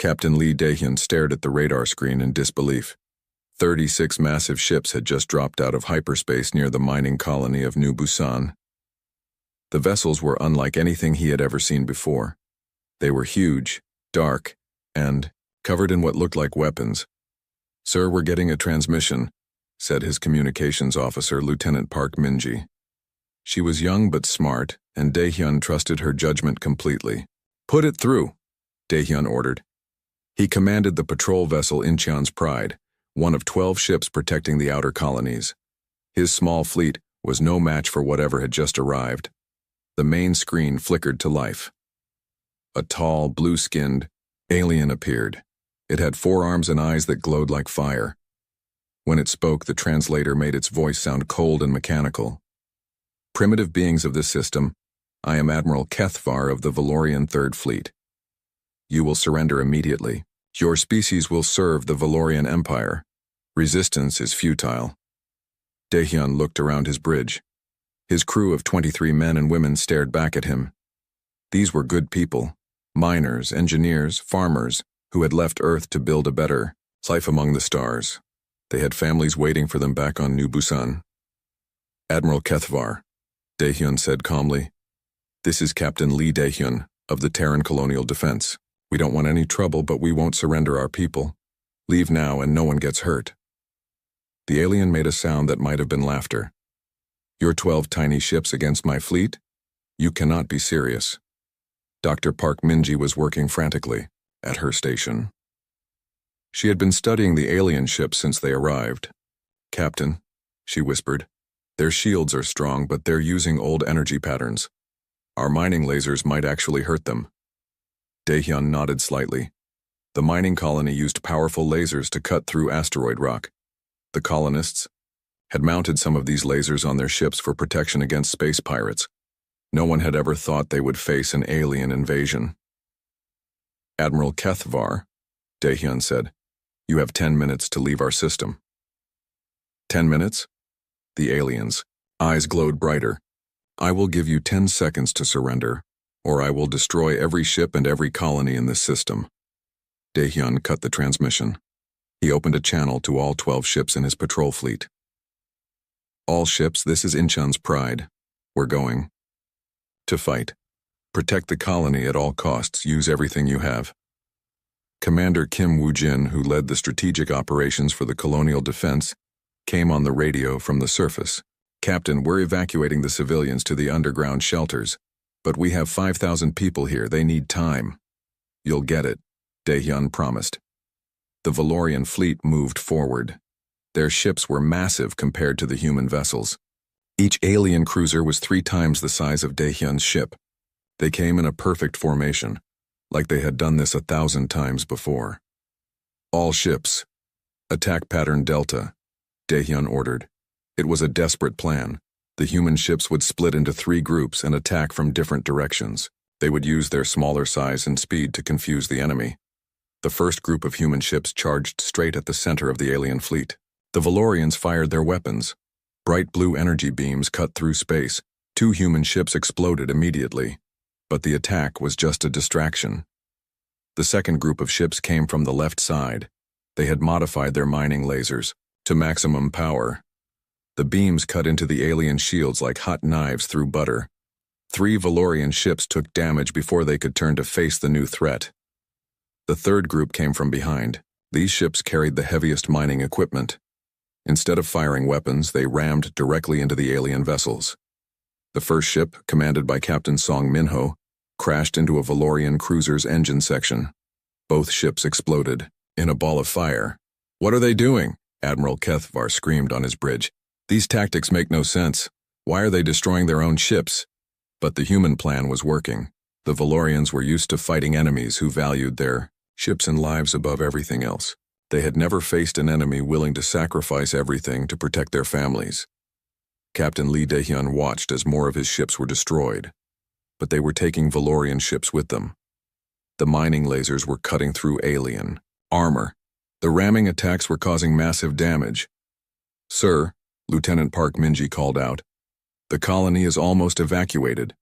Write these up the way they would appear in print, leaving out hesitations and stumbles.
Captain Lee Dae-hyun stared at the radar screen in disbelief. 36 massive ships had just dropped out of hyperspace near the mining colony of New Busan. The vessels were unlike anything he had ever seen before. They were huge, dark, and covered in what looked like weapons. "Sir, we're getting a transmission," said his communications officer, Lieutenant Park Min-ji. She was young but smart, and Dae-hyun trusted her judgment completely. "Put it through," Dae-hyun ordered. He commanded the patrol vessel Incheon's Pride, one of 12 ships protecting the outer colonies. His small fleet was no match for whatever had just arrived. The main screen flickered to life. A tall, blue-skinned alien appeared. It had 4 arms and eyes that glowed like fire. When it spoke, the translator made its voice sound cold and mechanical. "Primitive beings of this system, I am Admiral Kethvar of the Valorian Third Fleet. You will surrender immediately. Your species will serve the Valorian Empire. Resistance is futile." Dae-hyun looked around his bridge. His crew of 23 men and women stared back at him. These were good people, miners, engineers, farmers, who had left Earth to build a better life among the stars. They had families waiting for them back on New Busan. "Admiral Kethvar," Dae-hyun said calmly. "This is Captain Lee Dae-hyun of the Terran Colonial Defense. We don't want any trouble, but we won't surrender our people. Leave now and no one gets hurt." The alien made a sound that might have been laughter. "Your 12 tiny ships against my fleet? You cannot be serious." Dr. Park Min-ji was working frantically at her station. She had been studying the alien ships since they arrived. "Captain," she whispered, "their shields are strong, but they're using old energy patterns. Our mining lasers might actually hurt them." Dae-hyun nodded slightly. The mining colony used powerful lasers to cut through asteroid rock. The colonists had mounted some of these lasers on their ships for protection against space pirates. No one had ever thought they would face an alien invasion. "Admiral Kethvar," Dae-hyun said, "you have 10 minutes to leave our system." 10 minutes? The alien's eyes glowed brighter. "I will give you 10 seconds to surrender, or I will destroy every ship and every colony in this system." Dae-hyun cut the transmission. He opened a channel to all 12 ships in his patrol fleet. "All ships, this is Incheon's Pride. We're going to fight. Protect the colony at all costs. Use everything you have." Commander Kim Woo-jin, who led the strategic operations for the colonial defense, came on the radio from the surface. "Captain, we're evacuating the civilians to the underground shelters, but we have 5,000 people here. They need time." "You'll get it," Dae-hyun promised. The Valorian fleet moved forward. Their ships were massive compared to the human vessels. Each alien cruiser was 3 times the size of Dae-hyun's ship. They came in a perfect formation, like they had done this 1,000 times before. "All ships, attack pattern Delta," Dae-hyun ordered. It was a desperate plan. The human ships would split into 3 groups and attack from different directions. They would use their smaller size and speed to confuse the enemy. The first group of human ships charged straight at the center of the alien fleet. The Valorians fired their weapons. Bright blue energy beams cut through space. 2 human ships exploded immediately. But the attack was just a distraction. The second group of ships came from the left side. They had modified their mining lasers to maximum power. The beams cut into the alien shields like hot knives through butter. 3 Valorian ships took damage before they could turn to face the new threat. The third group came from behind. These ships carried the heaviest mining equipment. Instead of firing weapons, they rammed directly into the alien vessels. The first ship, commanded by Captain Song Min-ho, crashed into a Valorian cruiser's engine section. Both ships exploded in a ball of fire. "What are they doing?" Admiral Kethvar screamed on his bridge. "These tactics make no sense. Why are they destroying their own ships?" But the human plan was working. The Valorians were used to fighting enemies who valued their ships and lives above everything else. They had never faced an enemy willing to sacrifice everything to protect their families. Captain Lee Dae-hyun watched as more of his ships were destroyed, but they were taking Valorian ships with them. The mining lasers were cutting through alien armor. The ramming attacks were causing massive damage. "Sir," Lieutenant Park Min-ji called out, "the colony is almost evacuated.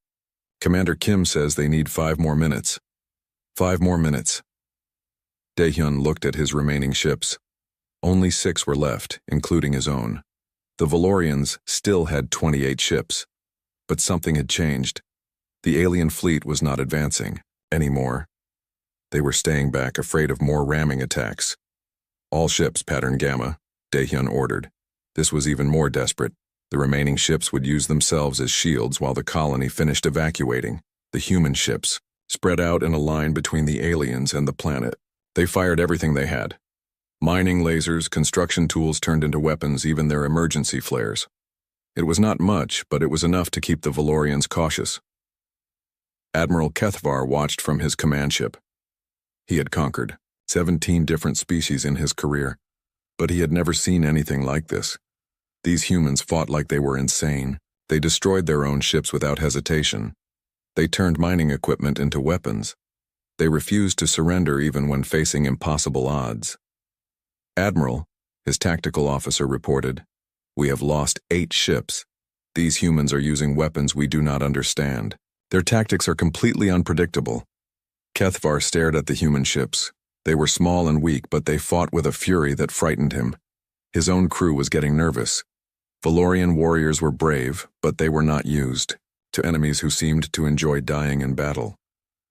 Commander Kim says they need 5 more minutes. 5 more minutes." Daehyun looked at his remaining ships. Only 6 were left, including his own. The Valorians still had 28 ships. But something had changed. The alien fleet was not advancing anymore. They were staying back, afraid of more ramming attacks. All ships pattern Gamma, Daehyun ordered. This was even more desperate. The remaining ships would use themselves as shields while the colony finished evacuating. The human ships spread out in a line between the aliens and the planet. They fired everything they had. Mining lasers, construction tools turned into weapons, even their emergency flares. It was not much, but it was enough to keep the Valorians cautious. Admiral Kethvar watched from his command ship. He had conquered 17 different species in his career, but he had never seen anything like this. These humans fought like they were insane. They destroyed their own ships without hesitation. They turned mining equipment into weapons. They refused to surrender even when facing impossible odds. Admiral, his tactical officer, reported, "We have lost 8 ships. These humans are using weapons we do not understand. Their tactics are completely unpredictable." Kethvar stared at the human ships. They were small and weak, but they fought with a fury that frightened him. His own crew was getting nervous. Valorian warriors were brave, but they were not used to enemies who seemed to enjoy dying in battle.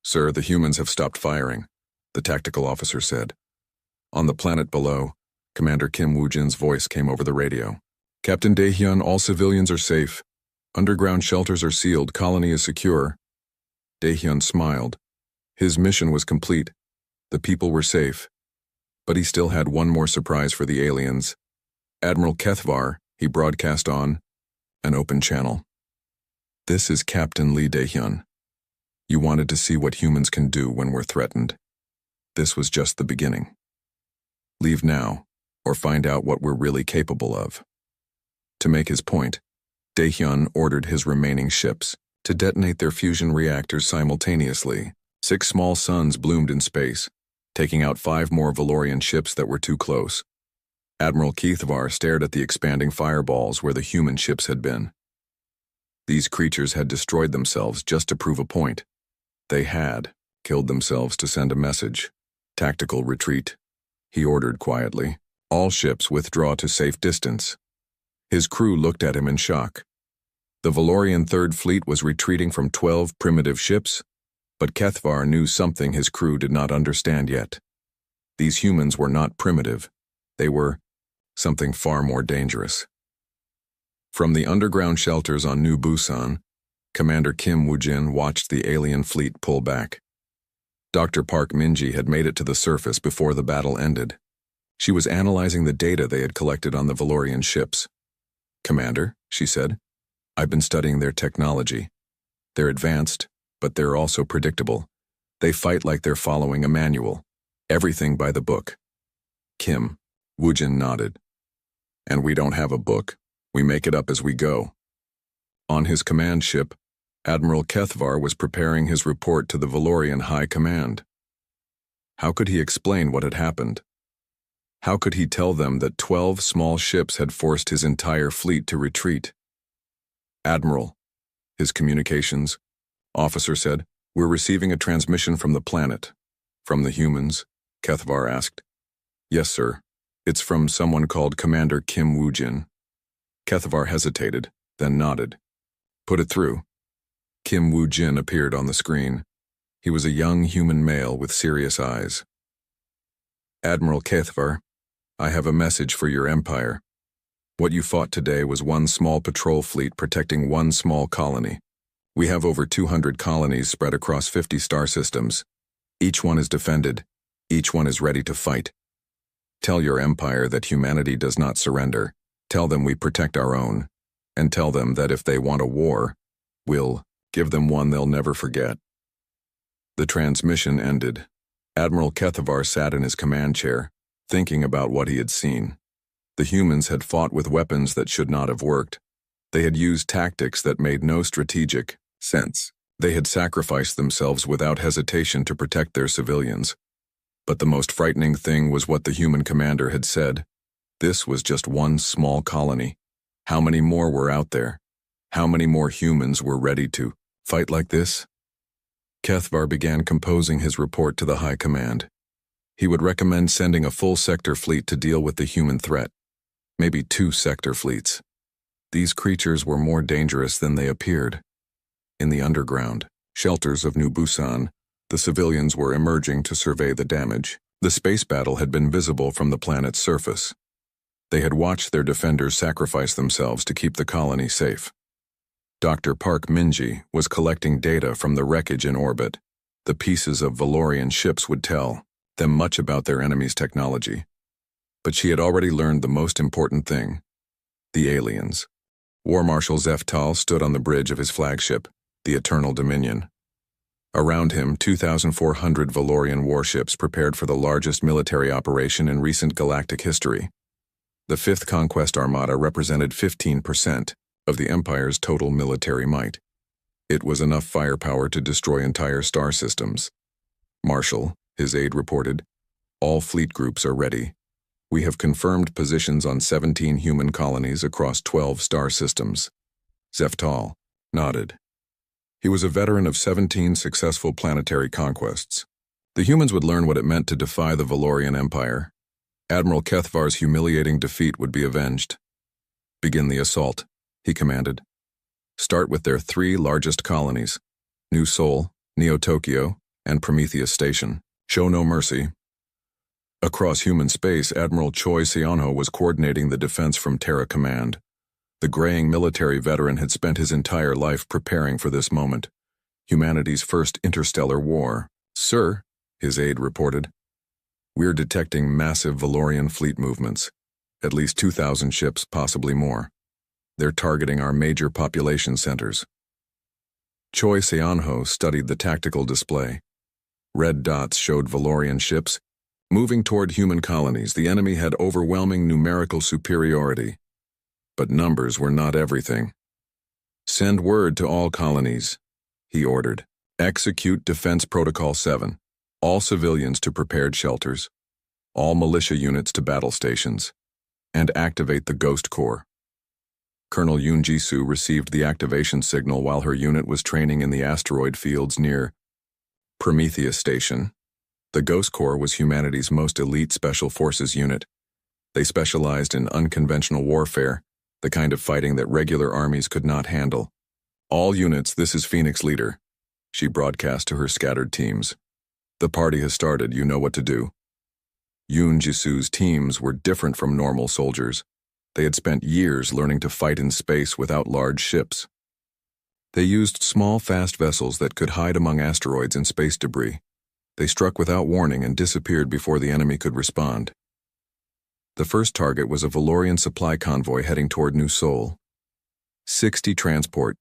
"Sir, the humans have stopped firing," the tactical officer said. On the planet below, Commander Kim Woo-jin's voice came over the radio. "Captain Daehyun, all civilians are safe. Underground shelters are sealed. Colony is secure." Daehyun smiled. His mission was complete. The people were safe. But he still had one more surprise for the aliens. "Admiral Kethvar," he broadcast on an open channel. "This is Captain Lee Daehyun. You wanted to see what humans can do when we're threatened. This was just the beginning. Leave now, or find out what we're really capable of." To make his point, Daehyun ordered his remaining ships to detonate their fusion reactors simultaneously. 6 small suns bloomed in space, taking out 5 more Valorian ships that were too close. Admiral Kethvar stared at the expanding fireballs where the human ships had been. These creatures had destroyed themselves just to prove a point. They had killed themselves to send a message. "Tactical retreat," he ordered quietly. "All ships withdraw to safe distance." His crew looked at him in shock. The Valorian Third Fleet was retreating from 12 primitive ships, but Kethvar knew something his crew did not understand yet. These humans were not primitive. They were something far more dangerous. From the underground shelters on New Busan, Commander Kim Woo-jin watched the alien fleet pull back. Dr. Park Min-ji had made it to the surface before the battle ended. She was analyzing the data they had collected on the Valorian ships. "Commander," she said, "I've been studying their technology. They're advanced, but they're also predictable. They fight like they're following a manual. Everything by the book." Kim Woo-jin nodded. "And we don't have a book. We make it up as we go." On his command ship, Admiral Kethvar was preparing his report to the Valorian High Command. How could he explain what had happened? How could he tell them that 12 small ships had forced his entire fleet to retreat? "Admiral," his communications officer said, "we're receiving a transmission from the planet." "From the humans?" Kethvar asked. "Yes, sir. It's from someone called Commander Kim Woo-jin." Kethvar hesitated, then nodded. "Put it through." Kim Woo-jin appeared on the screen. He was a young human male with serious eyes. "Admiral Kethvar, I have a message for your empire. What you fought today was one small patrol fleet protecting one small colony. We have over 200 colonies spread across 50 star systems. Each one is defended. Each one is ready to fight. Tell your empire that humanity does not surrender. Tell them we protect our own. And tell them that if they want a war, we'll give them one they'll never forget." The transmission ended. Admiral Kethvar sat in his command chair, thinking about what he had seen. The humans had fought with weapons that should not have worked. They had used tactics that made no strategic sense. They had sacrificed themselves without hesitation to protect their civilians. But the most frightening thing was what the human commander had said. This was just one small colony. How many more were out there? How many more humans were ready to fight like this? Kethvar began composing his report to the High Command. He would recommend sending a full sector fleet to deal with the human threat. Maybe 2 sector fleets. These creatures were more dangerous than they appeared. In the underground shelters of New Busan, the civilians were emerging to survey the damage. The space battle had been visible from the planet's surface. They had watched their defenders sacrifice themselves to keep the colony safe. Dr. Park Minji was collecting data from the wreckage in orbit. The pieces of Valorian ships would tell them much about their enemy's technology. But she had already learned the most important thing: the aliens. War Marshal Zeftal stood on the bridge of his flagship, the Eternal Dominion. Around him, 2,400 Valorian warships prepared for the largest military operation in recent galactic history. The 5th Conquest Armada represented 15% of the Empire's total military might. It was enough firepower to destroy entire star systems. "Marshal," his aide reported, "all fleet groups are ready. We have confirmed positions on 17 human colonies across 12 star systems." Zeftal nodded. He was a veteran of 17 successful planetary conquests. The humans would learn what it meant to defy the Valorian Empire. Admiral Kethvar's humiliating defeat would be avenged. "Begin the assault," he commanded. "Start with their 3 largest colonies, New Seoul, Neo-Tokyo, and Prometheus Station. Show no mercy." Across human space, Admiral Choi Seonho was coordinating the defense from Terra Command. The graying military veteran had spent his entire life preparing for this moment, humanity's first interstellar war. "Sir," his aide reported, "we're detecting massive Valorian fleet movements, at least 2,000 ships, possibly more. They're targeting our major population centers." Choi Seonho studied the tactical display. Red dots showed Valorian ships moving toward human colonies. The enemy had overwhelming numerical superiority. But numbers were not everything. "Send word to all colonies," he ordered. "Execute Defense Protocol 7. All civilians to prepared shelters. All militia units to battle stations. And activate the Ghost Corps." Colonel Yoon Ji-soo received the activation signal while her unit was training in the asteroid fields near Prometheus Station. The Ghost Corps was humanity's most elite special forces unit. They specialized in unconventional warfare, the kind of fighting that regular armies could not handle. "All units, this is Phoenix Leader," she broadcast to her scattered teams. "The party has started, you know what to do." Yoon Ji-soo's teams were different from normal soldiers. They had spent years learning to fight in space without large ships. They used small, fast vessels that could hide among asteroids and space debris. They struck without warning and disappeared before the enemy could respond. The first target was a Valorian supply convoy heading toward New Seoul. 60 transport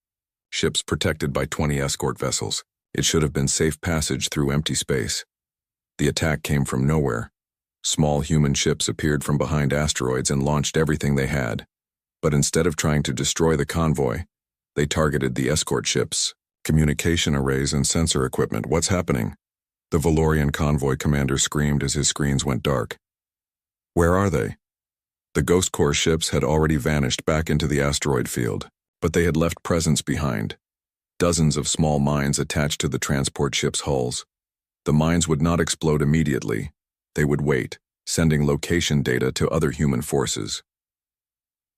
ships protected by 20 escort vessels. It should have been safe passage through empty space. The attack came from nowhere. Small human ships appeared from behind asteroids and launched everything they had. But instead of trying to destroy the convoy, they targeted the escort ships, communication arrays, and sensor equipment. "What's happening?" the Valorian convoy commander screamed as his screens went dark. "Where are they?" The Ghost Corps ships had already vanished back into the asteroid field, but they had left presents behind. Dozens of small mines attached to the transport ships' hulls. The mines would not explode immediately. They would wait, sending location data to other human forces.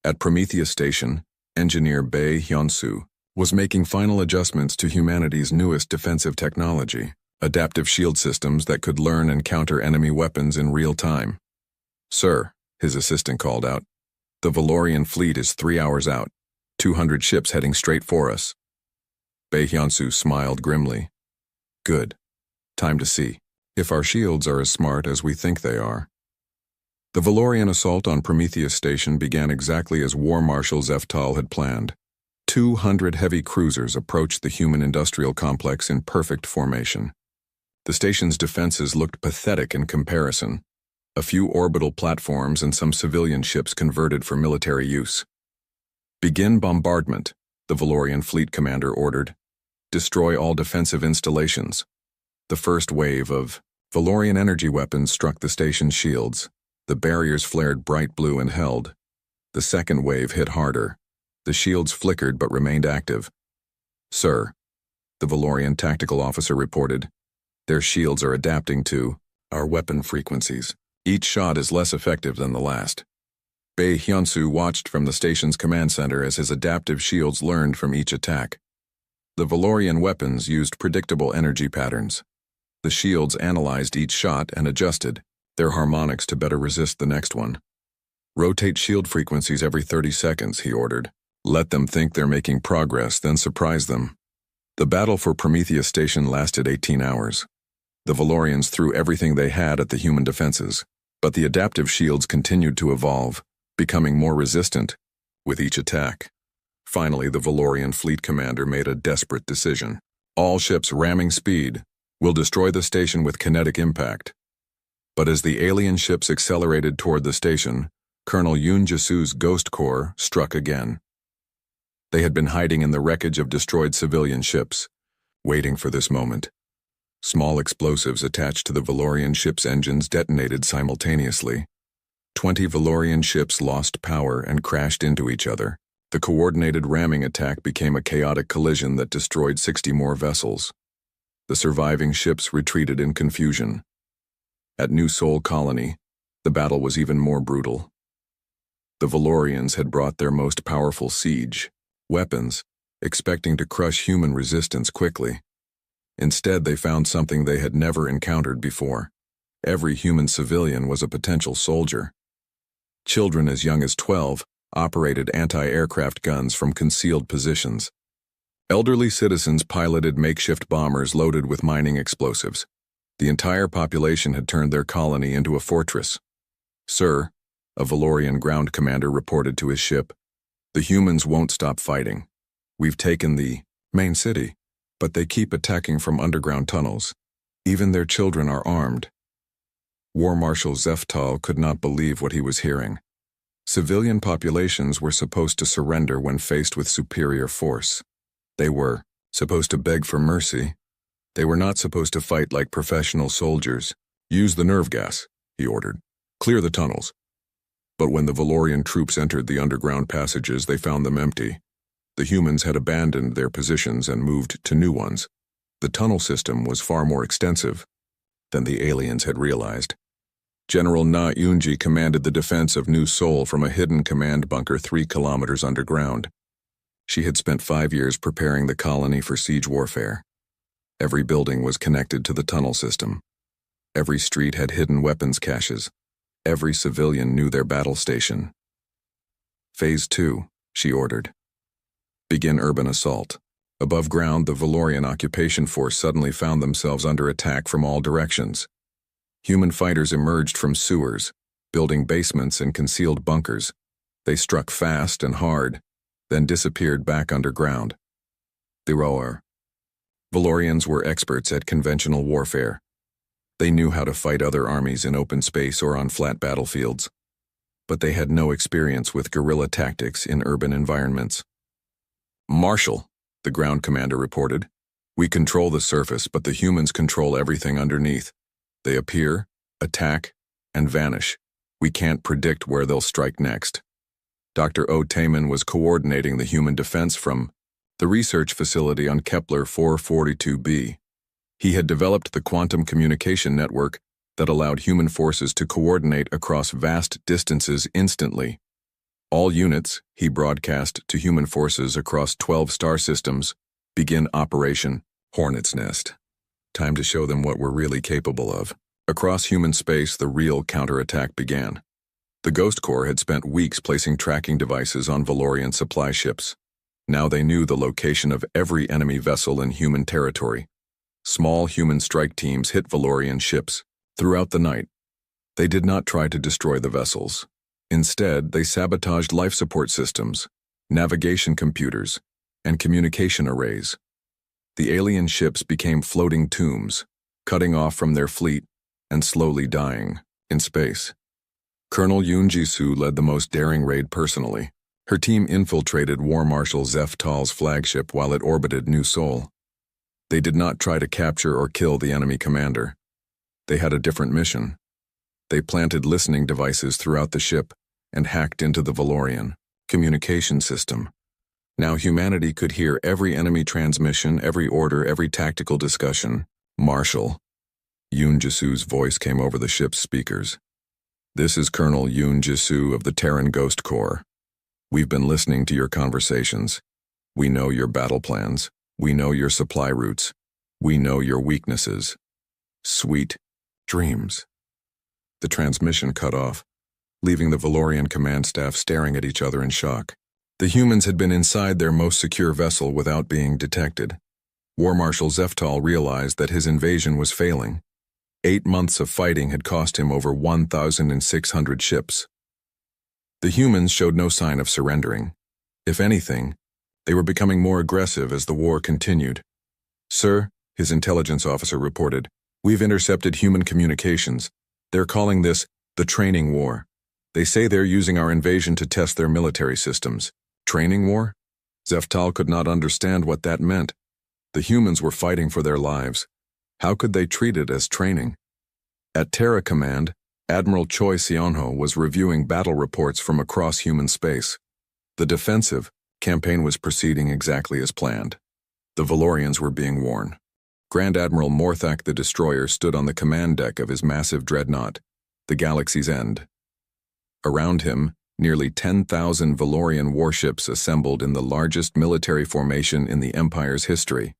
At Prometheus Station, engineer Bae Hyun-soo was making final adjustments to humanity's newest defensive technology, adaptive shield systems that could learn and counter enemy weapons in real time. "Sir," his assistant called out, "the Valorian fleet is 3 hours out, 200 ships heading straight for us." Bae Hyun-soo smiled grimly. "Good. Time to see if our shields are as smart as we think they are." The Valorian assault on Prometheus Station began exactly as War Marshal Zeftal had planned. 200 heavy cruisers approached the human industrial complex in perfect formation. The station's defenses looked pathetic in comparison. A few orbital platforms and some civilian ships converted for military use. "Begin bombardment," the Valorian fleet commander ordered. "Destroy all defensive installations." The first wave of Valorian energy weapons struck the station's shields. The barriers flared bright blue and held. The second wave hit harder. The shields flickered but remained active. "Sir," the Valorian tactical officer reported, "their shields are adapting to our weapon frequencies. Each shot is less effective than the last. Bae Hyunsu watched from the station's command center as his adaptive shields learned from each attack. The Valorian weapons used predictable energy patterns. The shields analyzed each shot and adjusted their harmonics to better resist the next one. Rotate shield frequencies every 30 seconds, he ordered. Let them think they're making progress, then surprise them. The battle for Prometheus Station lasted 18 hours. The Valorians threw everything they had at the human defenses, but the adaptive shields continued to evolve, becoming more resistant with each attack. Finally, the Valorian fleet commander made a desperate decision. All ships ramming speed will destroy the station with kinetic impact. But as the alien ships accelerated toward the station, Colonel Yoon Jisu's Ghost Corps struck again. They had been hiding in the wreckage of destroyed civilian ships, waiting for this moment. Small explosives attached to the Valorian ship's engines detonated simultaneously. 20 Valorian ships lost power and crashed into each other. The coordinated ramming attack became a chaotic collision that destroyed 60 more vessels. The surviving ships retreated in confusion. At New Sol Colony, the battle was even more brutal. The Valorians had brought their most powerful siege weapons, expecting to crush human resistance quickly. Instead, they found something they had never encountered before. Every human civilian was a potential soldier. Children as young as 12 operated anti-aircraft guns from concealed positions. Elderly citizens piloted makeshift bombers loaded with mining explosives. The entire population had turned their colony into a fortress. "Sir," a Valorian ground commander reported to his ship, "the humans won't stop fighting. We've taken the main city, but they keep attacking from underground tunnels. Even their children are armed." War Marshal Zeftal could not believe what he was hearing. Civilian populations were supposed to surrender when faced with superior force. They were supposed to beg for mercy. They were not supposed to fight like professional soldiers. "Use the nerve gas," he ordered. "Clear the tunnels." But when the Valorian troops entered the underground passages, they found them empty. The humans had abandoned their positions and moved to new ones. The tunnel system was far more extensive than the aliens had realized. General Na Yunji commanded the defense of New Seoul from a hidden command bunker 3 kilometers underground. She had spent 5 years preparing the colony for siege warfare. Every building was connected to the tunnel system. Every street had hidden weapons caches. Every civilian knew their battle station. "Phase 2, she ordered. "Begin urban assault." Above ground, the Valorian occupation force suddenly found themselves under attack from all directions. Human fighters emerged from sewers, building basements and concealed bunkers. They struck fast and hard, then disappeared back underground. The Valorians were experts at conventional warfare. They knew how to fight other armies in open space or on flat battlefields. But they had no experience with guerrilla tactics in urban environments. "Marshal," the ground commander reported, "we control the surface, but the humans control everything underneath. They appear, attack, and vanish. We can't predict where they'll strike next." Dr. O. Taman was coordinating the human defense from the research facility on Kepler 442b. He had developed the quantum communication network that allowed human forces to coordinate across vast distances instantly. "All units," he broadcast to human forces across 12 star systems, "begin Operation Hornet's Nest. Time to show them what we're really capable of." Across human space, the real counterattack began. The Ghost Corps had spent weeks placing tracking devices on Valorian supply ships. Now they knew the location of every enemy vessel in human territory. Small human strike teams hit Valorian ships throughout the night. They did not try to destroy the vessels. Instead, they sabotaged life support systems, navigation computers, and communication arrays. The alien ships became floating tombs, cutting off from their fleet and slowly dying in space. Colonel Yoon Ji-soo led the most daring raid personally. Her team infiltrated War Marshal Zeftal's flagship while it orbited New Seoul. They did not try to capture or kill the enemy commander. They had a different mission. They planted listening devices throughout the ship and hacked into the Valorian communication system. Now humanity could hear every enemy transmission, every order, every tactical discussion. "Marshal, Yoon Jisu's voice came over the ship's speakers. "This is Colonel Yoon Jisu of the Terran Ghost Corps. We've been listening to your conversations. We know your battle plans. We know your supply routes. We know your weaknesses. Sweet dreams." The transmission cut off, leaving the Valorian command staff staring at each other in shock. The humans had been inside their most secure vessel without being detected. War Marshal Zeftal realized that his invasion was failing. 8 months of fighting had cost him over 1,600 ships. The humans showed no sign of surrendering. If anything, they were becoming more aggressive as the war continued. "Sir," his intelligence officer reported, "we've intercepted human communications. They're calling this the training war. They say they're using our invasion to test their military systems." Training war? Zeftal could not understand what that meant. The humans were fighting for their lives. How could they treat it as training? At Terra Command, Admiral Choi Sionho was reviewing battle reports from across human space. The defensive campaign was proceeding exactly as planned. The Valorians were being worn. Grand Admiral Morthak the Destroyer stood on the command deck of his massive dreadnought, the Galaxy's End. Around him, nearly 10,000 Valorian warships assembled in the largest military formation in the Empire's history.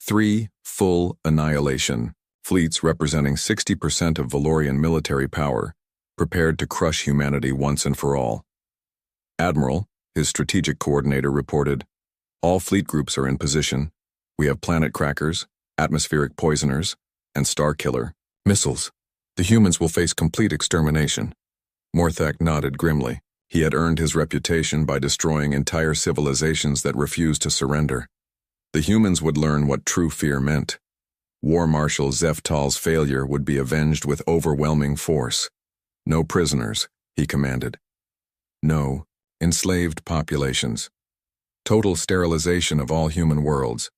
3 full annihilation fleets representing 60% of Valorian military power, prepared to crush humanity once and for all. Admiral, his strategic coordinator, reported, "All fleet groups are in position. We have planet crackers, atmospheric poisoners, and star killer missiles. The humans will face complete extermination." Morthak nodded grimly. He had earned his reputation by destroying entire civilizations that refused to surrender. The humans would learn what true fear meant. War Marshal Zeftal's failure would be avenged with overwhelming force. "No prisoners," he commanded. "No enslaved populations. Total sterilization of all human worlds.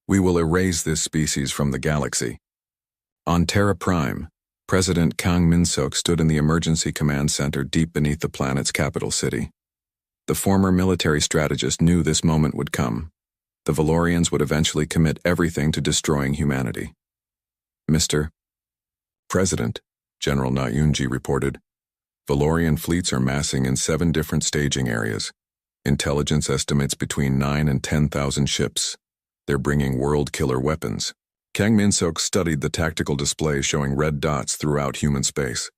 We will erase this species from the galaxy." On Terra Prime, President Kang Min-seok stood in the Emergency Command Center deep beneath the planet's capital city. The former military strategist knew this moment would come. The Valorians would eventually commit everything to destroying humanity. "Mr. President," General Na Yunji reported, "Valorian fleets are massing in 7 different staging areas. Intelligence estimates between 9 and 10,000 ships. They're bringing world-killer weapons." Kang Min-seok studied the tactical display showing red dots throughout human space.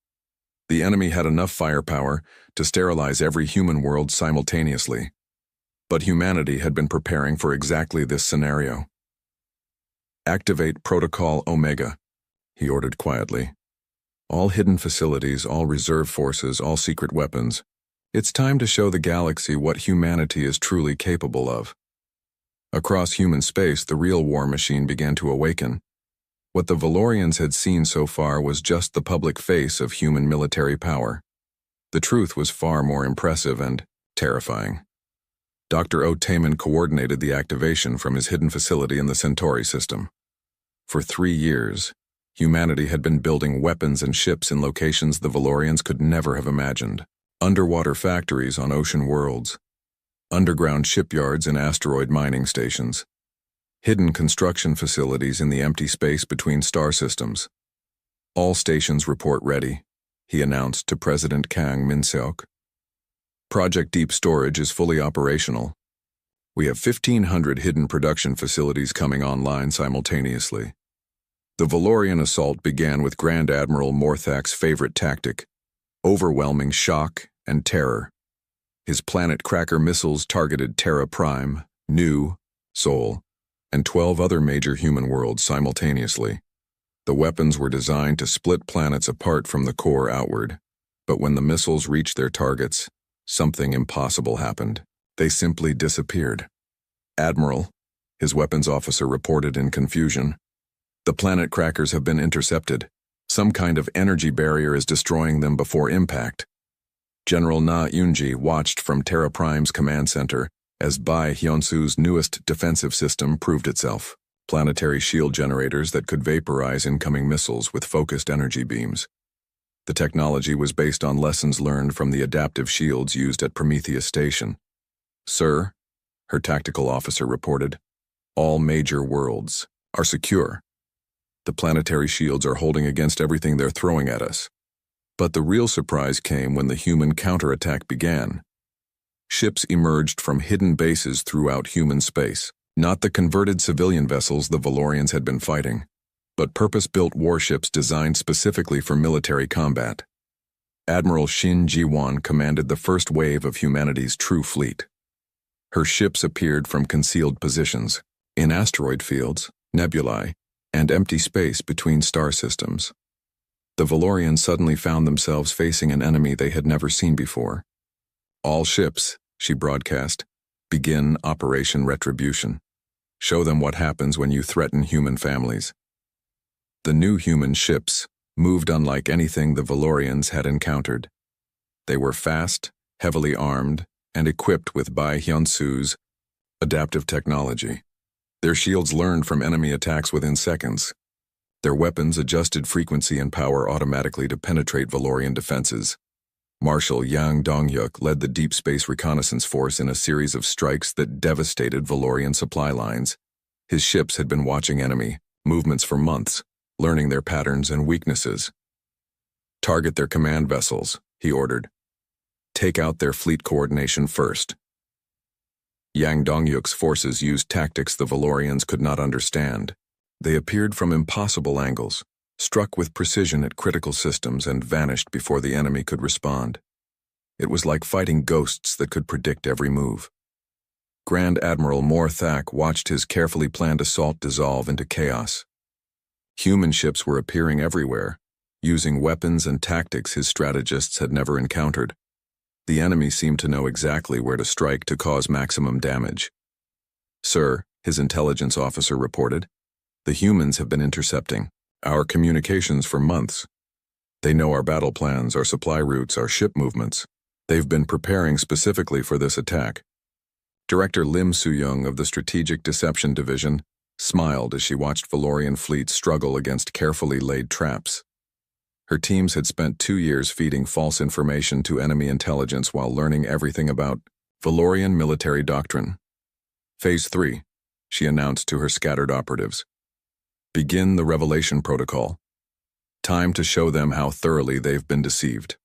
The enemy had enough firepower to sterilize every human world simultaneously. But humanity had been preparing for exactly this scenario. "Activate Protocol Omega," he ordered quietly. "All hidden facilities, all reserve forces, all secret weapons. It's time to show the galaxy what humanity is truly capable of." Across human space, the real war machine began to awaken. What the Valorians had seen so far was just the public face of human military power. The truth was far more impressive and terrifying. Dr. Otaman coordinated the activation from his hidden facility in the Centauri system. For 3 years, humanity had been building weapons and ships in locations the Valorians could never have imagined. Underwater factories on ocean worlds, underground shipyards and asteroid mining stations, hidden construction facilities in the empty space between star systems. "All stations report ready," he announced to President Kang Min-seok. "Project Deep Storage is fully operational. We have 1,500 hidden production facilities coming online simultaneously." The Valorian assault began with Grand Admiral Morthak's favorite tactic: overwhelming shock and terror. His planet cracker missiles targeted Terra Prime, Nu, Sol, and 12 other major human worlds simultaneously. The weapons were designed to split planets apart from the core outward, but when the missiles reached their targets, something impossible happened. They simply disappeared. "Admiral," his weapons officer reported in confusion, "the planet crackers have been intercepted. Some kind of energy barrier is destroying them before impact." General Na Yunji watched from Terra Prime's command center as Bai Hyunsu's newest defensive system proved itself. Planetary shield generators that could vaporize incoming missiles with focused energy beams. The technology was based on lessons learned from the adaptive shields used at Prometheus Station. "Sir," her tactical officer reported, "all major worlds are secure." The planetary shields are holding against everything they're throwing at us. But the real surprise came when the human counterattack began. Ships emerged from hidden bases throughout human space. Not the converted civilian vessels the Valorians had been fighting, but purpose-built warships designed specifically for military combat. Admiral Shin Ji-won commanded the first wave of humanity's true fleet. Her ships appeared from concealed positions, in asteroid fields, nebulae, and empty space between star systems. The Valorians suddenly found themselves facing an enemy they had never seen before. "All ships," she broadcast, "begin Operation Retribution. Show them what happens when you threaten human families." The new human ships moved unlike anything the Valorians had encountered. They were fast, heavily armed, and equipped with Bai Hyunsu's adaptive technology. Their shields learned from enemy attacks within seconds. Their weapons adjusted frequency and power automatically to penetrate Valorian defenses. Marshal Yang Dong-hyuk led the Deep Space Reconnaissance Force in a series of strikes that devastated Valorian supply lines. His ships had been watching enemy movements for months, learning their patterns and weaknesses. "Target their command vessels," he ordered. "Take out their fleet coordination first." Yang Dong-hyuk's forces used tactics the Valorians could not understand. They appeared from impossible angles, struck with precision at critical systems, and vanished before the enemy could respond. It was like fighting ghosts that could predict every move. Grand Admiral Morthak watched his carefully planned assault dissolve into chaos. Human ships were appearing everywhere, using weapons and tactics his strategists had never encountered. The enemy seemed to know exactly where to strike to cause maximum damage. "Sir," his intelligence officer reported, "the humans have been intercepting our communications for months. They know our battle plans, our supply routes, our ship movements. They've been preparing specifically for this attack." Director Lim Soo-young of the Strategic Deception Division smiled as she watched Valorian fleets struggle against carefully laid traps. Her teams had spent 2 years feeding false information to enemy intelligence while learning everything about Valorian military doctrine. "Phase 3, she announced to her scattered operatives. "Begin the revelation protocol. Time to show them how thoroughly they've been deceived."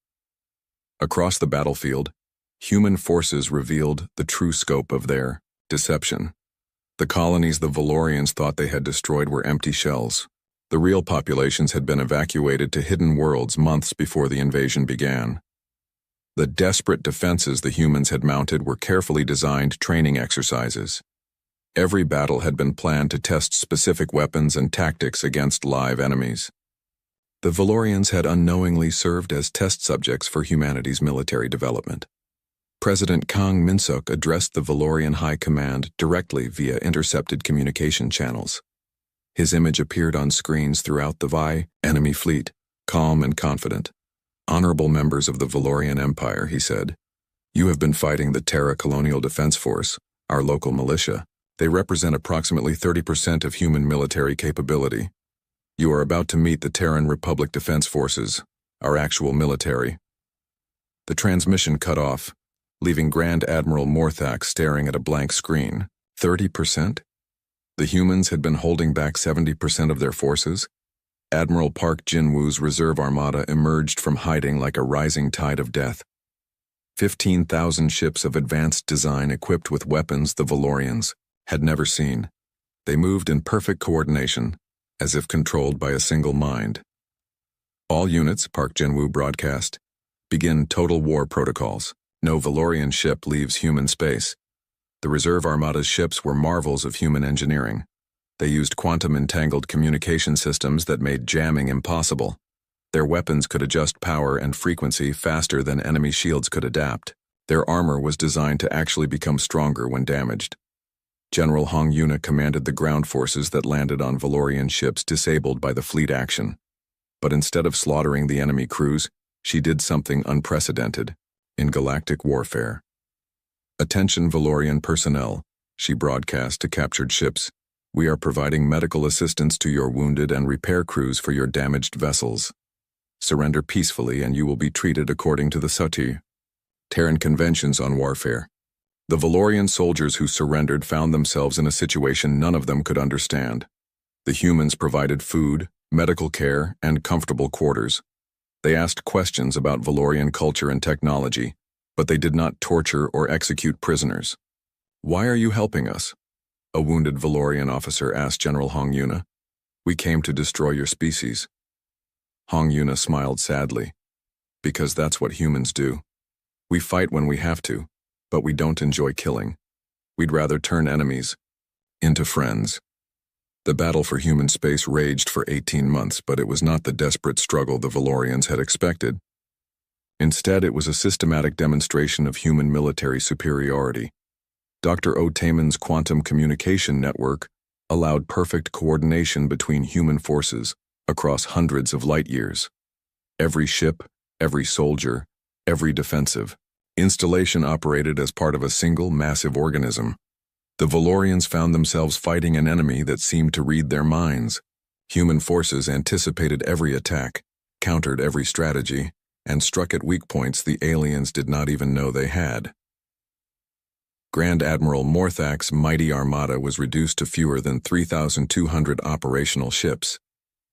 Across the battlefield, human forces revealed the true scope of their deception. The colonies the Valorians thought they had destroyed were empty shells. The real populations had been evacuated to hidden worlds months before the invasion began. The desperate defenses the humans had mounted were carefully designed training exercises. Every battle had been planned to test specific weapons and tactics against live enemies. The Valorians had unknowingly served as test subjects for humanity's military development. President Kang Min-suk addressed the Valorian High Command directly via intercepted communication channels. His image appeared on screens throughout the VI enemy fleet, calm and confident. "Honorable members of the Valorian Empire," he said, "you have been fighting the Terra Colonial Defense Force, our local militia. They represent approximately 30% of human military capability. You are about to meet the Terran Republic Defense Forces, our actual military." The transmission cut off, leaving Grand Admiral Morthak staring at a blank screen. 30%? The humans had been holding back 70% of their forces? Admiral Park Jin-woo's reserve armada emerged from hiding like a rising tide of death. 15,000 ships of advanced design equipped with weapons the Valorians had never seen. They moved in perfect coordination, as if controlled by a single mind. "All units," Park Jin-woo broadcast, "begin total war protocols. No Valorian ship leaves human space." The reserve armada's ships were marvels of human engineering. They used quantum-entangled communication systems that made jamming impossible. Their weapons could adjust power and frequency faster than enemy shields could adapt. Their armor was designed to actually become stronger when damaged. General Hong Yuna commanded the ground forces that landed on Valorian ships disabled by the fleet action. But instead of slaughtering the enemy crews, she did something unprecedented in galactic warfare. "Attention Valorian personnel," she broadcast to captured ships. "We are providing medical assistance to your wounded and repair crews for your damaged vessels. Surrender peacefully and you will be treated according to the Sati, Terran Conventions on Warfare." The Valorian soldiers who surrendered found themselves in a situation none of them could understand. The humans provided food, medical care, and comfortable quarters. They asked questions about Valorian culture and technology, but they did not torture or execute prisoners. "Why are you helping us?" a wounded Valorian officer asked General Hong Yuna. "We came to destroy your species." Hong Yuna smiled sadly. "Because that's what humans do. We fight when we have to, but we don't enjoy killing. We'd rather turn enemies into friends." The battle for human space raged for 18 months, but it was not the desperate struggle the Valorians had expected. Instead, it was a systematic demonstration of human military superiority. Dr. O. Taiman's quantum communication network allowed perfect coordination between human forces across hundreds of light years. Every ship, every soldier, every defensive installation operated as part of a single massive organism. The Valorians found themselves fighting an enemy that seemed to read their minds. Human forces anticipated every attack, countered every strategy, and struck at weak points the aliens did not even know they had. Grand Admiral Morthak's mighty armada was reduced to fewer than 3,200 operational ships.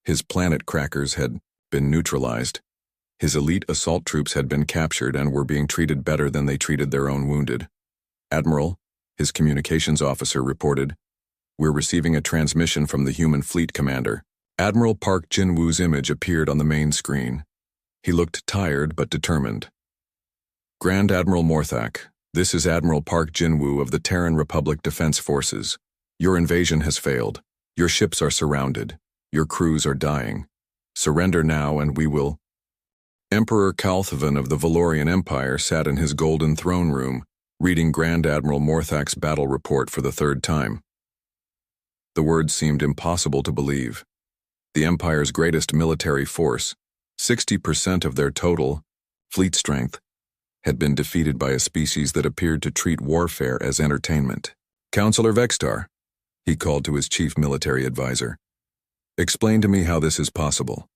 His planet crackers had been neutralized. His elite assault troops had been captured and were being treated better than they treated their own wounded. "Admiral," his communications officer reported, "we're receiving a transmission from the human fleet commander." Admiral Park Jin-woo's image appeared on the main screen. He looked tired but determined. "Grand Admiral Morthak, this is Admiral Park Jin-woo of the Terran Republic Defense Forces. Your invasion has failed. Your ships are surrounded. Your crews are dying. Surrender now and we will—" Emperor Kalthavan of the Valorian Empire sat in his golden throne room, reading Grand Admiral Morthak's battle report for the third time. The words seemed impossible to believe. The Empire's greatest military force, 60% of their total fleet strength, had been defeated by a species that appeared to treat warfare as entertainment. "Counselor Vextar," he called to his chief military advisor, "explain to me how this is possible.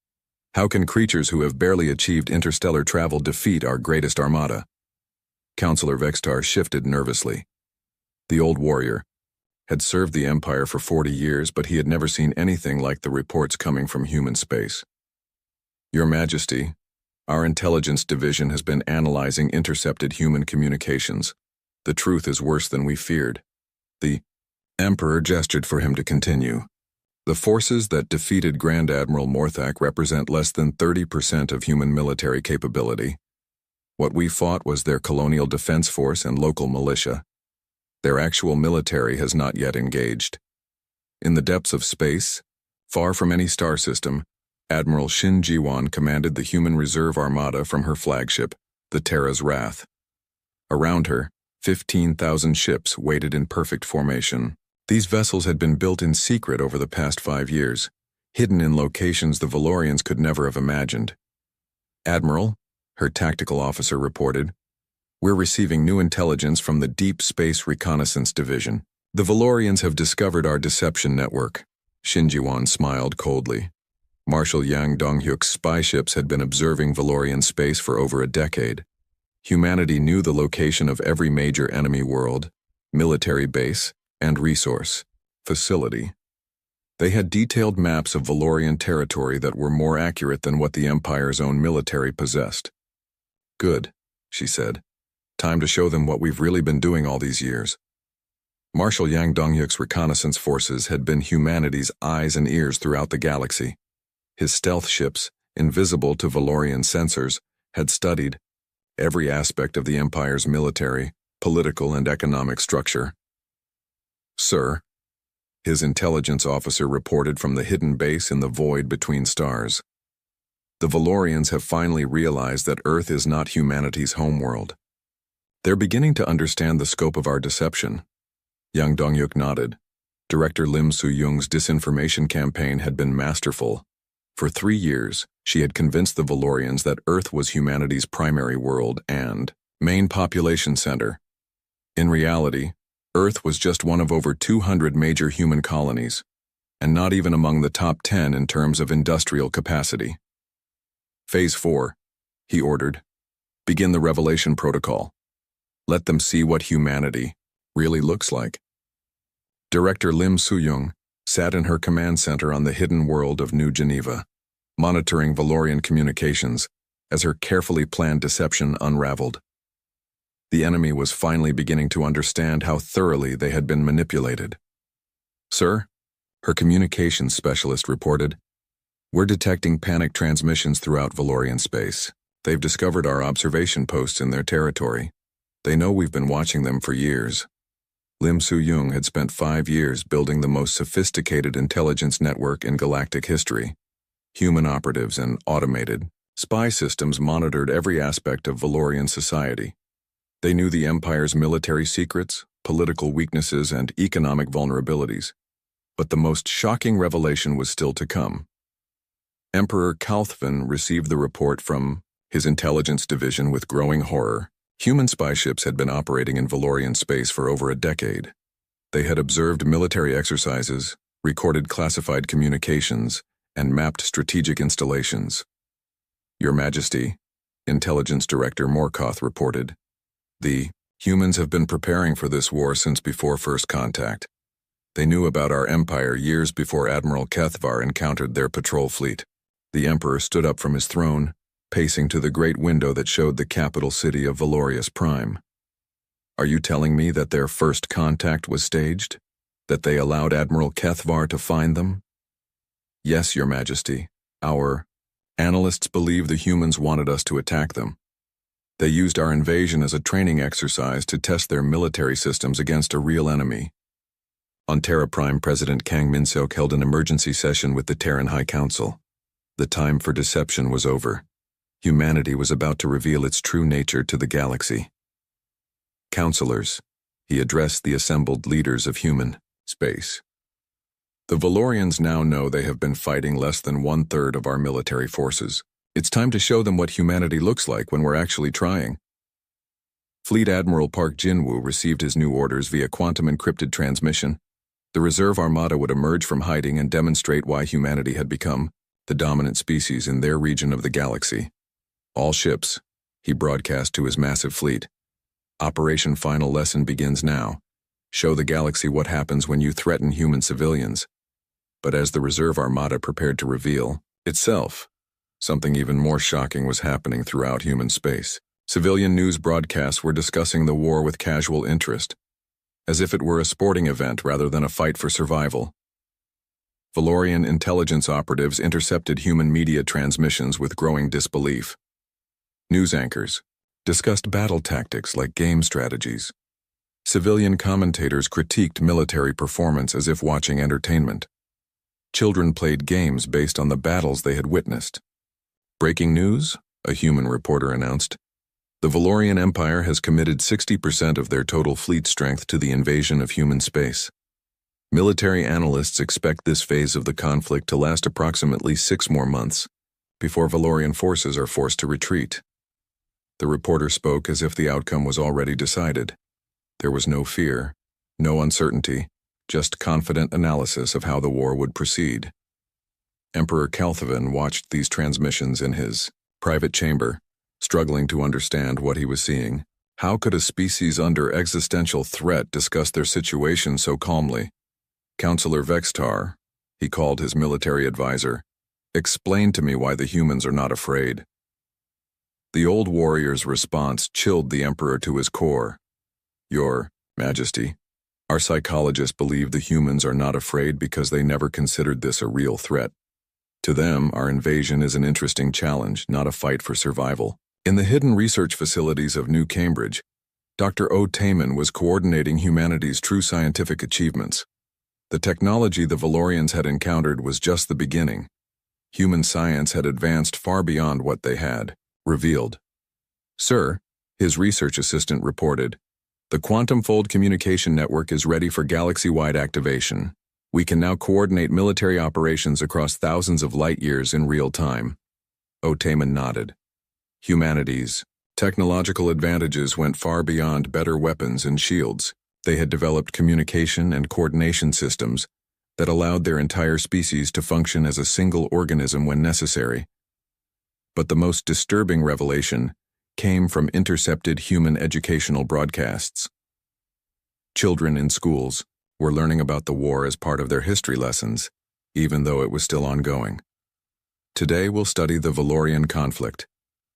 How can creatures who have barely achieved interstellar travel defeat our greatest armada?" Counselor Vextar shifted nervously. The old warrior had served the Empire for 40 years, but he had never seen anything like the reports coming from human space. "Your Majesty, our intelligence division has been analyzing intercepted human communications. The truth is worse than we feared." The Emperor gestured for him to continue. "The forces that defeated Grand Admiral Morthak represent less than 30% of human military capability. What we fought was their colonial defense force and local militia. Their actual military has not yet engaged. In the depths of space, far from any star system, Admiral Shin Ji-won commanded the human reserve armada from her flagship, the Terra's Wrath. Around her, 15,000 ships waited in perfect formation. These vessels had been built in secret over the past 5 years, hidden in locations the Valorians could never have imagined. "Admiral," her tactical officer reported, "we're receiving new intelligence from the Deep Space Reconnaissance Division. The Valorians have discovered our deception network." Shin Ji-won smiled coldly. Marshal Yang Dong-hyuk's spy ships had been observing Valorian space for over a decade. Humanity knew the location of every major enemy world, military base, and resource facility. They had detailed maps of Valorian territory that were more accurate than what the Empire's own military possessed. "Good," she said. "Time to show them what we've really been doing all these years." Marshal Yang Dong-hyuk's reconnaissance forces had been humanity's eyes and ears throughout the galaxy. His stealth ships, invisible to Valorian sensors, had studied every aspect of the Empire's military, political, and economic structure. "Sir," his intelligence officer reported from the hidden base in the void between stars, "the Valorians have finally realized that Earth is not humanity's homeworld. They're beginning to understand the scope of our deception." Yang Dong-hyuk nodded. Director Lim Soo-young's disinformation campaign had been masterful. For 3 years, she had convinced the Valorians that Earth was humanity's primary world and main population center. In reality, Earth was just one of over 200 major human colonies, and not even among the top 10 in terms of industrial capacity. "Phase 4, he ordered. "Begin the revelation protocol. Let them see what humanity really looks like." Director Lim Soo-young sat in her command center on the hidden world of New Geneva, monitoring Valorian communications as her carefully planned deception unraveled. The enemy was finally beginning to understand how thoroughly they had been manipulated. "Sir," her communications specialist reported, "we're detecting panic transmissions throughout Valorian space. They've discovered our observation posts in their territory. They know we've been watching them for years." Lim Su-Yung had spent 5 years building the most sophisticated intelligence network in galactic history. Human operatives and automated spy systems monitored every aspect of Valorian society. They knew the Empire's military secrets, political weaknesses, and economic vulnerabilities. But the most shocking revelation was still to come. Emperor Kalthven received the report from his intelligence division with growing horror. Human spy ships had been operating in Valorian space for over a decade. They had observed military exercises, recorded classified communications, and mapped strategic installations. "Your Majesty," Intelligence Director Morkoth reported, "the humans have been preparing for this war since before first contact. They knew about our empire years before Admiral Kethvar encountered their patrol fleet." The Emperor stood up from his throne, pacing to the great window that showed the capital city of Valorius Prime. "Are you telling me that their first contact was staged? That they allowed Admiral Kethvar to find them?" "Yes, Your Majesty. Our analysts believe the humans wanted us to attack them. They used our invasion as a training exercise to test their military systems against a real enemy." On Terra Prime, President Kang Min-seok held an emergency session with the Terran High Council. The time for deception was over. Humanity was about to reveal its true nature to the galaxy. "Counselors," he addressed the assembled leaders of human space. "The Valorians now know they have been fighting less than 1/3 of our military forces. It's time to show them what humanity looks like when we're actually trying." Fleet Admiral Park Jin-woo received his new orders via quantum-encrypted transmission. The reserve armada would emerge from hiding and demonstrate why humanity had become the dominant species in their region of the galaxy. "All ships," he broadcast to his massive fleet. "Operation Final Lesson begins now. Show the galaxy what happens when you threaten human civilians." But as the reserve armada prepared to reveal itself, something even more shocking was happening throughout human space. Civilian news broadcasts were discussing the war with casual interest, as if it were a sporting event rather than a fight for survival. Valorian intelligence operatives intercepted human media transmissions with growing disbelief. News anchors discussed battle tactics like game strategies. Civilian commentators critiqued military performance as if watching entertainment. Children played games based on the battles they had witnessed. "Breaking news," a human reporter announced. "The Valorian Empire has committed 60% of their total fleet strength to the invasion of human space. Military analysts expect this phase of the conflict to last approximately 6 more months before Valorian forces are forced to retreat." The reporter spoke as if the outcome was already decided. There was no fear, no uncertainty, just confident analysis of how the war would proceed. Emperor Kalthven watched these transmissions in his private chamber, struggling to understand what he was seeing. How could a species under existential threat discuss their situation so calmly? "Counselor Vextar," he called his military advisor, "explain to me why the humans are not afraid." The old warrior's response chilled the Emperor to his core. "Your Majesty, our psychologists believe the humans are not afraid because they never considered this a real threat. To them, our invasion is an interesting challenge, not a fight for survival." In the hidden research facilities of New Cambridge, Dr. O. Taman was coordinating humanity's true scientific achievements. The technology the Valorians had encountered was just the beginning. Human science had advanced far beyond what they had revealed. "Sir," his research assistant reported, "the quantum fold communication network is ready for galaxy-wide activation. We can now coordinate military operations across thousands of light years in real time." Otaman nodded. Humanity's technological advantages went far beyond better weapons and shields. They had developed communication and coordination systems that allowed their entire species to function as a single organism when necessary. But the most disturbing revelation came from intercepted human educational broadcasts. Children in schools were learning about the war as part of their history lessons, even though it was still ongoing. Today we'll study the Valorian conflict,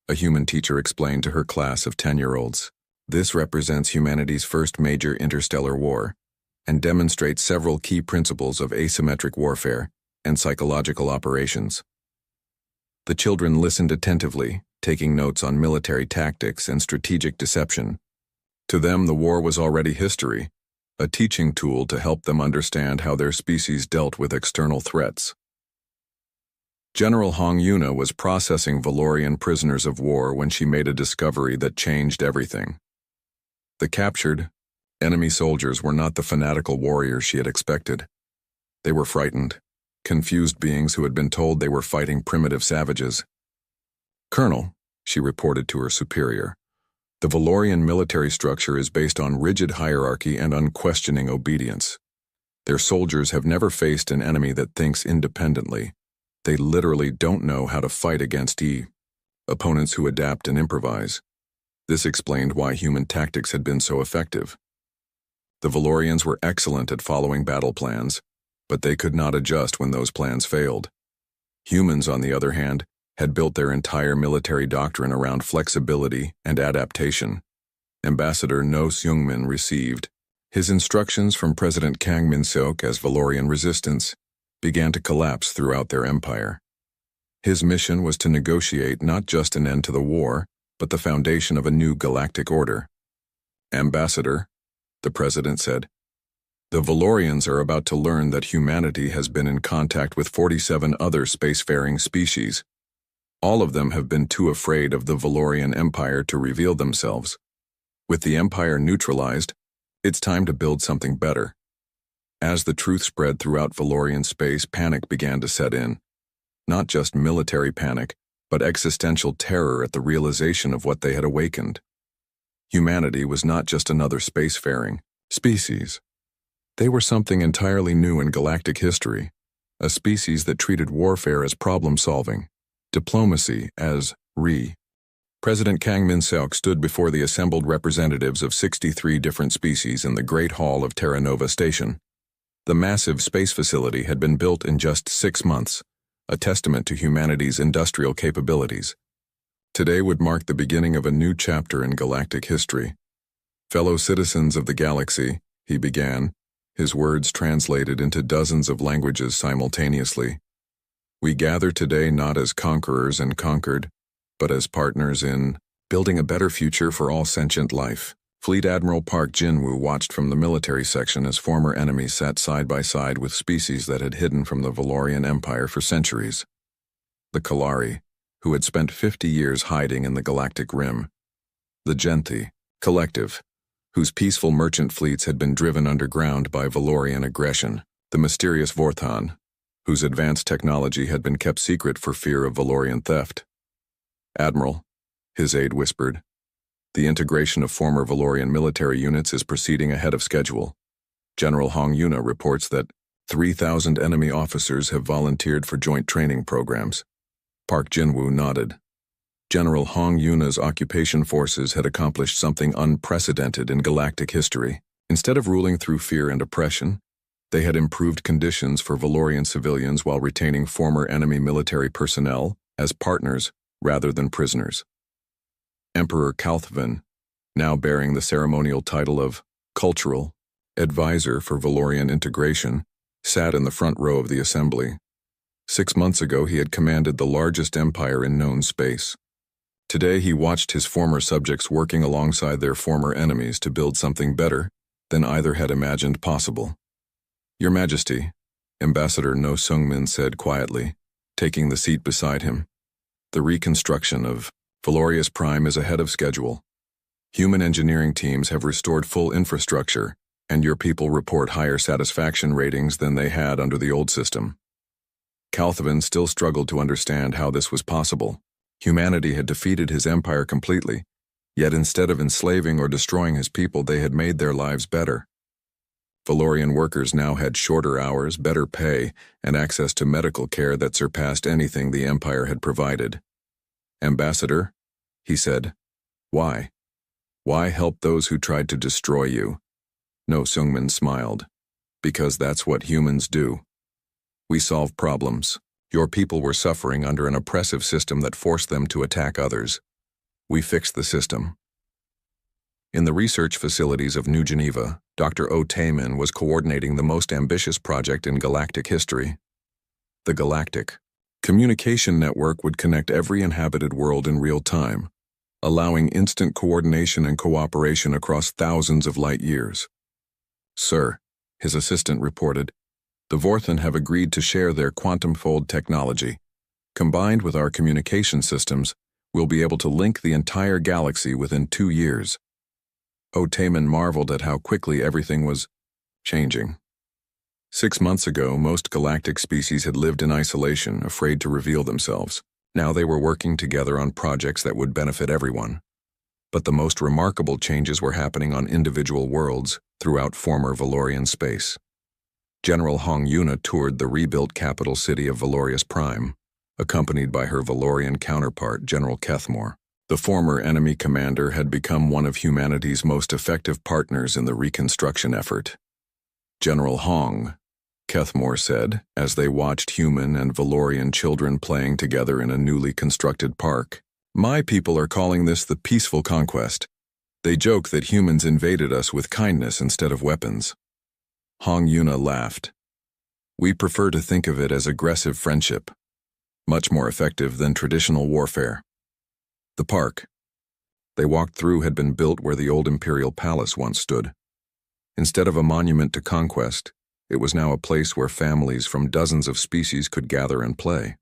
a human teacher explained to her class of 10-year-olds. This represents humanity's first major interstellar war and demonstrates several key principles of asymmetric warfare and psychological operations. The children listened attentively, taking notes on military tactics and strategic deception. To them, the war was already history, a teaching tool to help them understand how their species dealt with external threats. General Hong Yuna was processing Valorian prisoners of war when she made a discovery that changed everything. The captured, enemy soldiers were not the fanatical warriors she had expected. They were frightened, confused beings who had been told they were fighting primitive savages. "Colonel," she reported to her superior, "the Valorian military structure is based on rigid hierarchy and unquestioning obedience. Their soldiers have never faced an enemy that thinks independently. They literally don't know how to fight against opponents who adapt and improvise." This explained why human tactics had been so effective. The Valorians were excellent at following battle plans, but they could not adjust when those plans failed. Humans, on the other hand, had built their entire military doctrine around flexibility and adaptation. Ambassador No Seungmin received his instructions from President Kang Min-seok as Valorian resistance began to collapse throughout their empire. His mission was to negotiate not just an end to the war, but the foundation of a new galactic order. "Ambassador," the president said, "the Valorians are about to learn that humanity has been in contact with 47 other spacefaring species. All of them have been too afraid of the Valorian Empire to reveal themselves. With the Empire neutralized, it's time to build something better." As the truth spread throughout Valorian space, panic began to set in. Not just military panic, but existential terror at the realization of what they had awakened. Humanity was not just another spacefaring species. They were something entirely new in galactic history, a species that treated warfare as problem-solving, diplomacy as President Kang Min-seok stood before the assembled representatives of 63 different species in the Great Hall of Terra Nova Station. The massive space facility had been built in just 6 months, a testament to humanity's industrial capabilities. Today would mark the beginning of a new chapter in galactic history. "Fellow citizens of the galaxy," he began, his words translated into dozens of languages simultaneously. "We gather today not as conquerors and conquered, but as partners in building a better future for all sentient life." Fleet Admiral Park Jin-woo watched from the military section as former enemies sat side by side with species that had hidden from the Valorian Empire for centuries. The Kalari, who had spent 50 years hiding in the galactic rim. The Genthi collective, whose peaceful merchant fleets had been driven underground by Valorian aggression. The mysterious Vorthan, whose advanced technology had been kept secret for fear of Valorian theft. "Admiral," his aide whispered, "the integration of former Valorian military units is proceeding ahead of schedule. General Hong Yuna reports that 3,000 enemy officers have volunteered for joint training programs." Park Jin-woo nodded. General Hong Yuna's occupation forces had accomplished something unprecedented in galactic history. Instead of ruling through fear and oppression, they had improved conditions for Valorian civilians while retaining former enemy military personnel as partners rather than prisoners. Emperor Kalthvin, now bearing the ceremonial title of Cultural Advisor for Valorian Integration, sat in the front row of the assembly. 6 months ago he had commanded the largest empire in known space. Today he watched his former subjects working alongside their former enemies to build something better than either had imagined possible. "Your Majesty," Ambassador No Seungmin said quietly, taking the seat beside him, "the reconstruction of Valorius Prime is ahead of schedule. Human engineering teams have restored full infrastructure, and your people report higher satisfaction ratings than they had under the old system." Kalthvin still struggled to understand how this was possible. Humanity had defeated his empire completely, yet instead of enslaving or destroying his people, they had made their lives better. Valorian workers now had shorter hours, better pay, and access to medical care that surpassed anything the empire had provided. "Ambassador," he said, "why? Why help those who tried to destroy you?" No Seungmin smiled. Because that's what humans do. We solve problems. Your people were suffering under an oppressive system that forced them to attack others. We fixed the system. In the research facilities of New Geneva, Dr. O. Taman was coordinating the most ambitious project in galactic history. The Galactic Communication Network would connect every inhabited world in real time, allowing instant coordination and cooperation across thousands of light years. Sir, his assistant reported, the Vorthen have agreed to share their quantum-fold technology. Combined with our communication systems, we'll be able to link the entire galaxy within 2 years. O. Taman marveled at how quickly everything was changing. 6 months ago, most galactic species had lived in isolation, afraid to reveal themselves. Now they were working together on projects that would benefit everyone. But the most remarkable changes were happening on individual worlds throughout former Valorian space. General Hong Yuna toured the rebuilt capital city of Valorius Prime, accompanied by her Valorian counterpart, General Kethmore. The former enemy commander had become one of humanity's most effective partners in the reconstruction effort. General Hong, Kethmore said, as they watched human and Valorian children playing together in a newly constructed park. My people are calling this the peaceful conquest. They joke that humans invaded us with kindness instead of weapons. Hong Yuna laughed. We prefer to think of it as aggressive friendship, much more effective than traditional warfare. The park they walked through had been built where the old imperial palace once stood. Instead of a monument to conquest, it was now a place where families from dozens of species could gather and play.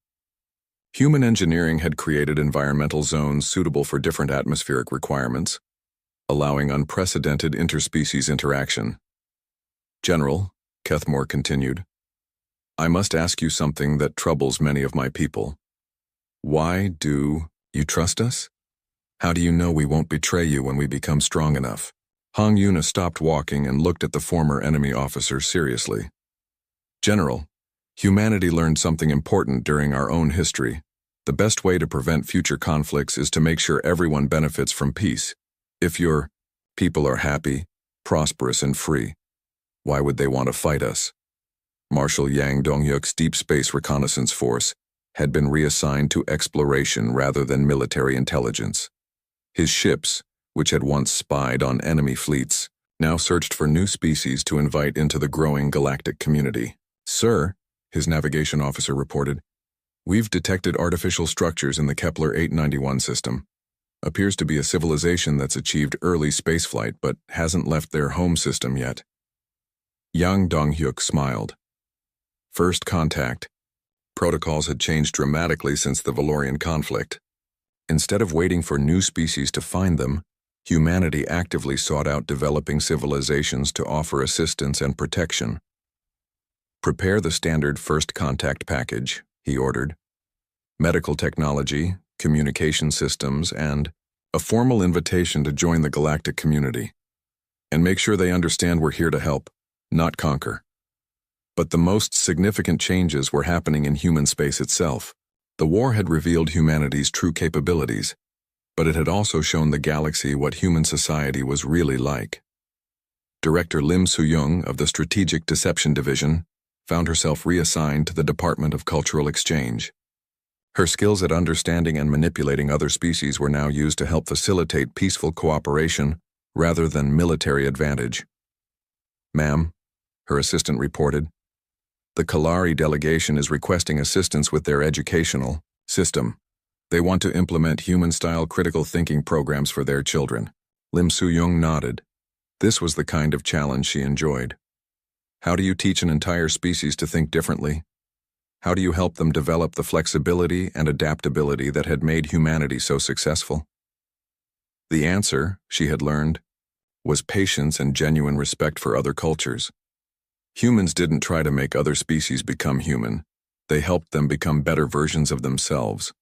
Human engineering had created environmental zones suitable for different atmospheric requirements, allowing unprecedented interspecies interaction. General, Kethmore continued, I must ask you something that troubles many of my people. Why do you trust us? How do you know we won't betray you when we become strong enough? Hong Yuna stopped walking and looked at the former enemy officer seriously. General, humanity learned something important during our own history. The best way to prevent future conflicts is to make sure everyone benefits from peace. If your people are happy, prosperous, and free, why would they want to fight us? Marshal Yang Dongyuk's Deep Space Reconnaissance Force had been reassigned to exploration rather than military intelligence. His ships, which had once spied on enemy fleets, now searched for new species to invite into the growing galactic community. Sir, his navigation officer reported, we've detected artificial structures in the Kepler 891 system. Appears to be a civilization that's achieved early spaceflight but hasn't left their home system yet. Yang Donghyuk smiled. First contact. Protocols had changed dramatically since the Valorian conflict. Instead of waiting for new species to find them, humanity actively sought out developing civilizations to offer assistance and protection. Prepare the standard first contact package, he ordered. Medical technology, communication systems, and a formal invitation to join the galactic community. And make sure they understand we're here to help, not conquer. But the most significant changes were happening in human space itself. The war had revealed humanity's true capabilities, but it had also shown the galaxy what human society was really like. Director Lim Soo-young of the Strategic Deception Division found herself reassigned to the Department of Cultural Exchange. Her skills at understanding and manipulating other species were now used to help facilitate peaceful cooperation rather than military advantage. Ma'am, her assistant reported, the Kalari delegation is requesting assistance with their educational system. They want to implement human-style critical thinking programs for their children. Lim Soo-young nodded. This was the kind of challenge she enjoyed. How do you teach an entire species to think differently? How do you help them develop the flexibility and adaptability that had made humanity so successful? The answer, she had learned, was patience and genuine respect for other cultures. Humans didn't try to make other species become human. They helped them become better versions of themselves.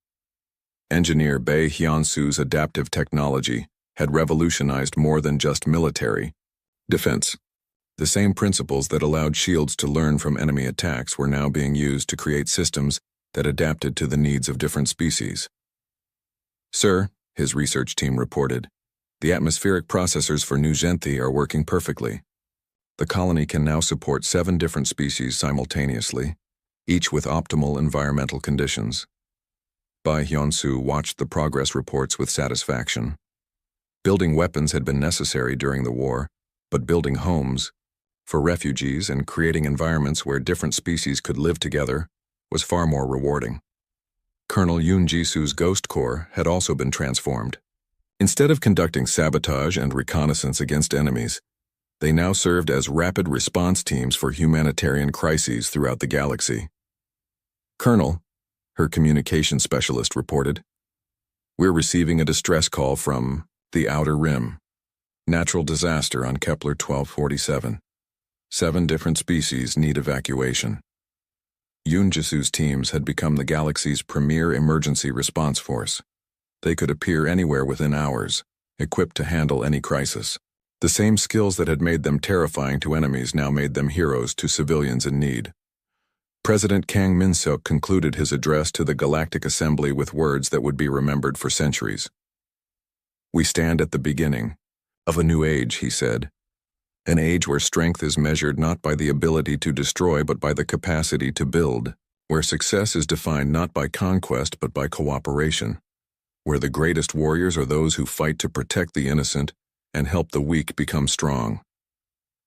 Engineer Bei Hyunsu's adaptive technology had revolutionized more than just military defense. The same principles that allowed shields to learn from enemy attacks were now being used to create systems that adapted to the needs of different species. Sir, his research team reported, the atmospheric processors for New Genthi are working perfectly. The colony can now support 7 different species simultaneously, each with optimal environmental conditions. Bai Hyunsu watched the progress reports with satisfaction. Building weapons had been necessary during the war, but building homes for refugees and creating environments where different species could live together was far more rewarding. Colonel Yoon Jisu's Ghost Corps had also been transformed. Instead of conducting sabotage and reconnaissance against enemies, they now served as rapid response teams for humanitarian crises throughout the galaxy. "Colonel," her communication specialist reported, "we're receiving a distress call from the Outer Rim. Natural disaster on Kepler 1247. 7 different species need evacuation." Yoon Jisu's teams had become the galaxy's premier emergency response force. They could appear anywhere within hours, equipped to handle any crisis. The same skills that had made them terrifying to enemies now made them heroes to civilians in need. President Kang Min-seok concluded his address to the Galactic Assembly with words that would be remembered for centuries. "We stand at the beginning of a new age," he said. "An age where strength is measured not by the ability to destroy but by the capacity to build, where success is defined not by conquest but by cooperation, where the greatest warriors are those who fight to protect the innocent and help the weak become strong.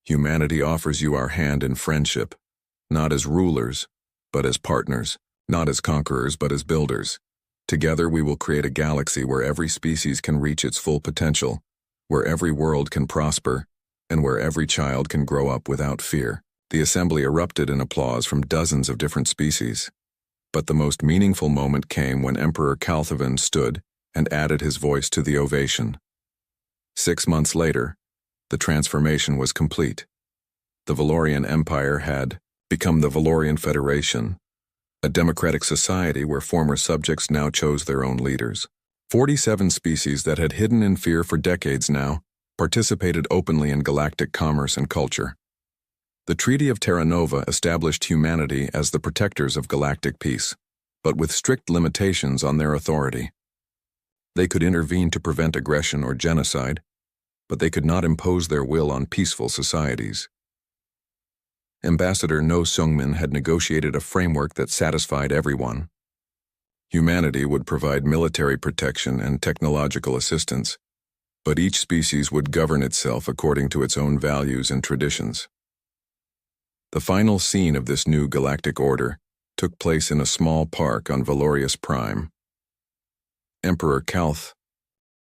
Humanity offers you our hand in friendship, not as rulers, but as partners, not as conquerors, but as builders. Together we will create a galaxy where every species can reach its full potential, where every world can prosper, and where every child can grow up without fear." The assembly erupted in applause from dozens of different species. But the most meaningful moment came when Emperor Calthavan stood and added his voice to the ovation. 6 months later, the transformation was complete. The Valorian Empire had become the Valorian Federation, a democratic society where former subjects now chose their own leaders. 47 species that had hidden in fear for decades now participated openly in galactic commerce and culture. The Treaty of Terra Nova established humanity as the protectors of galactic peace, but with strict limitations on their authority. They could intervene to prevent aggression or genocide, but they could not impose their will on peaceful societies. Ambassador No Sungmin had negotiated a framework that satisfied everyone. Humanity would provide military protection and technological assistance, but each species would govern itself according to its own values and traditions. The final scene of this new galactic order took place in a small park on Valorius Prime. Emperor Calth